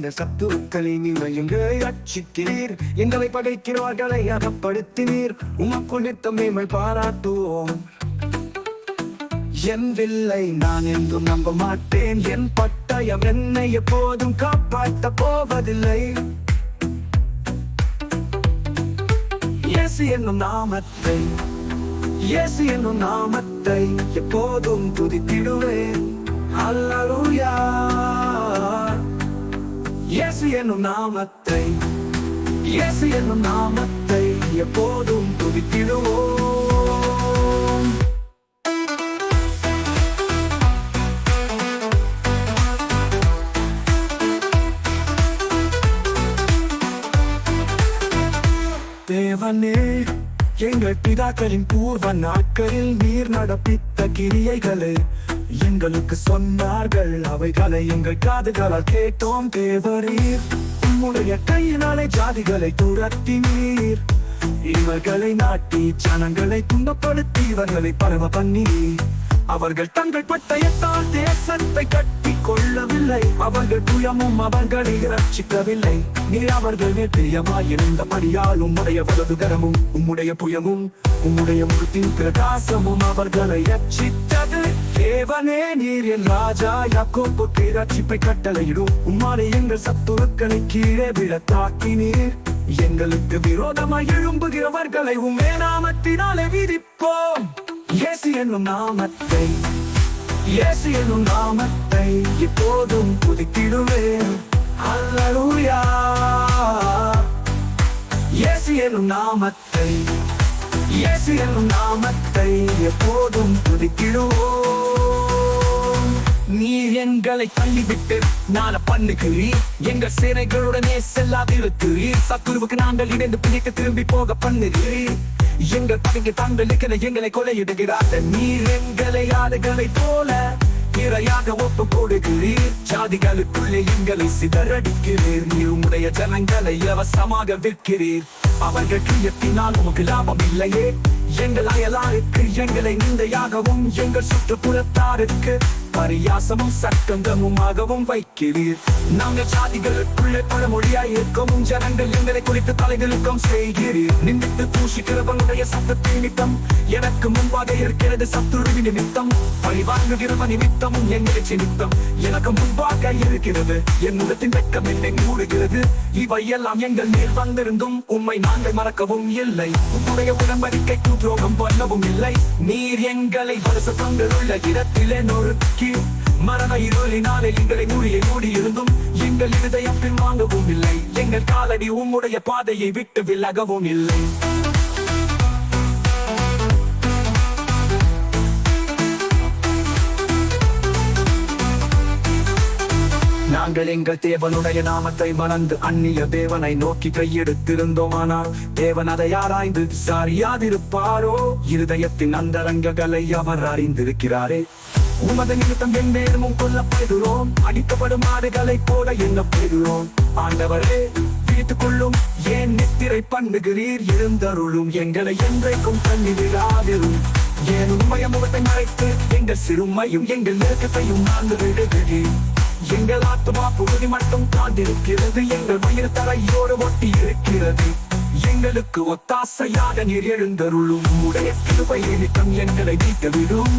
இந்த சத்துருக்களை நீங்கள் எங்களை ரட்சித்தீர். எங்களை பகைக்கிறவர்களை அகப்படுத்தினீர். உமக்குள் நித்தம் மேன்மை பாராட்டுவோம். என் வில்லை நான் என்றும் நம்ப மாட்டேன். என் பட்டயம் என்னை எப்போதும் காப்பாற்ற போவதில்லை. இயேசு என்னும் நாமத்தை, இயேசு என்னும் நாமத்தை எப்போதும் துதித்திடுவேன். அல்லேலூயா. இயேசு என்னும் நாமத்தை, இயேசு என்னும் நாமத்தை எப்போதும் துதித்திடுவோம். தேவனே, எங்கள் பிதாக்களின் பூர்வ நாட்களில் நீர் நடப்பித்த கிரியைகளை எங்களுக்கு சொன்னார்கள். அவைகளை எங்கள் காதுகளால் கேட்டோம். தேவரீர், உம்முடைய கையினாலே ஜாதிகளை துரத்தினீர். இவர்களை நாட்டி ஜனங்களை துன்பப்படுத்தி இவர்களை பரவ பண்ணி அவர்கள் தங்கள் பட்டயத்தால் தேசத்தை கட்டி கொள்ளவில்லை. அவர்கள் புயமும் அவர்களை ரட்சிக்கவில்லை. நீர் அவர்கள் பிரியமாயிருந்தபடியால் உம்முடைய வலதுகரமும் உம்முடைய புயமும் உம்முடைய முகத்தின் பிரகாசமும் அவர்களை ரட்சித்தது. தேவனே, நீர் என் ராஜா, யாக்கோபுக்கு ரட்சிப்பை கட்டளையிடும். உம்மாலே எங்கள் சத்துருக்களை கீழே விழத்தாக்கினீர். எங்களுக்கு விரோதமாய் எழும்புகிறவர்களை உம்மே நாமத்தினாலே விதிப்போம். இயேசு என்னும் நாமத்தை, இயேசு என்னும் நாமத்தை எப்போதும் துதித்திடுவேன். அல்லேலூயா. இயேசு என்னும் நாமத்தை, இயேசு என்னும் நாமத்தை எப்போதும் துதித்திடுவோம். நீர் எங்களை தள்ளிவிட்டு நாள பண்ணுகிறீர். எங்கள் சேனைகளுடனே செல்லாதிருக்கிறீர். சத்துருவுக்கு நாங்கள் இணைந்து பிடிக்க திரும்பி போக பண்ணுகிறீர். எங்கள் பகைக்கு தாங்களுக்கு எங்களை கொலையிடுகிறார்கள். நீர் எங்களை ஆடுகளை போல இரையாக ஒப்பு கொடுக்கிறீர். ஜாதிகளுக்குள்ளே எங்களை சிதறடிக்கிறீர். நீர் உம்முடைய ஜனங்களை இலவசமாக விற்கிறீர். அவர்கள் கிரியத்தினால் உமக்கு லாபம் இல்லையே. எங்கள் அயலாருக்கு எங்களை நிந்தையாகவும் எங்கள் சுற்றுப்புறத்தாருக்கு பரியாசமும் சட்டங்கமுமாகவும் வைக்கிறீர். நாங்கள் ஜாதிகளுக்குள்ளே பழமொழியாய் இருக்கவும் ஜனங்கள் எங்களை குறித்து தலைகளுக்கும் செய்கிறீர். நிந்தித்து தூஷிக்கிறவனுடைய சத்தத்தை நிமித்தம் எனக்கு முன்பாக இருக்கிறது சத்துருவின் நிமித்தம். பழிவாங்குகிறவன் நிமித்தமும் எங்களை நிமித்தம் எனக்கு முன்பாக இருக்கிறது. என் முகத்தின் வெட்கம் என்னை மூடுகிறது. இவையெல்லாம் எங்கள் மேல் வந்திருந்தும் உம்மை நாங்கள் மறக்கவும் இல்லை. உம்முடைய உடன்படிக்கைக்கு துரோகம் பண்ணவும் இல்லை. நீர் எங்களை வருஷங்கள் உள்ள இடத்திலே நொறுக்கி மரண இருளினாலே எங்களை மூடியிருந்தும் எங்கள் இருதயம் பின்வாங்கவும் இல்லை. எங்கள் காலடி உம்முடைய பாதையை விட்டு விலகவும் இல்லை. நாங்கள் எங்கள் தேவனுடைய நாமத்தை மறந்து அந்நிய தேவனை நோக்கி கையெடுத்திருந்தோமானால் தேவன் அதை ஆராய்ந்து சரியாதிருப்பாரோ? இருதயத்தின் அந்தரங்கங்களை அவர் அறிந்திருக்கிறாரே. உமது நிமித்தம் எந்நேரமும் கொல்லப்படுகிறோம். அடிக்கப்படும் ஆடுகளை போல எண்ணப்படுகிறோம். ஆண்டவரே, வீட்டுக்குள்ளும் ஏன் நித்திரை பண்ணுகிறீர்? எழுந்தருளும், எங்களை என்றைக்கும் தள்ளிவிடாதிரும். ஏன் உண்மைய முகத்தை மறைத்து எங்கள் சிறுமையும் எங்கள் நெருக்கத்தையும் நாங்கள் விடுகிறீர். எங்கள் ஆத்மா புழுதி மட்டும் தாண்டிருக்கிறது. எங்கள் வயிறு தரையோடு ஒட்டி இருக்கிறது. எங்களுக்கு ஒத்தாசையாக நீர் எழுந்தருளும். உடைய கிருபை நிமித்தம் எங்களை நீக்க விடும்.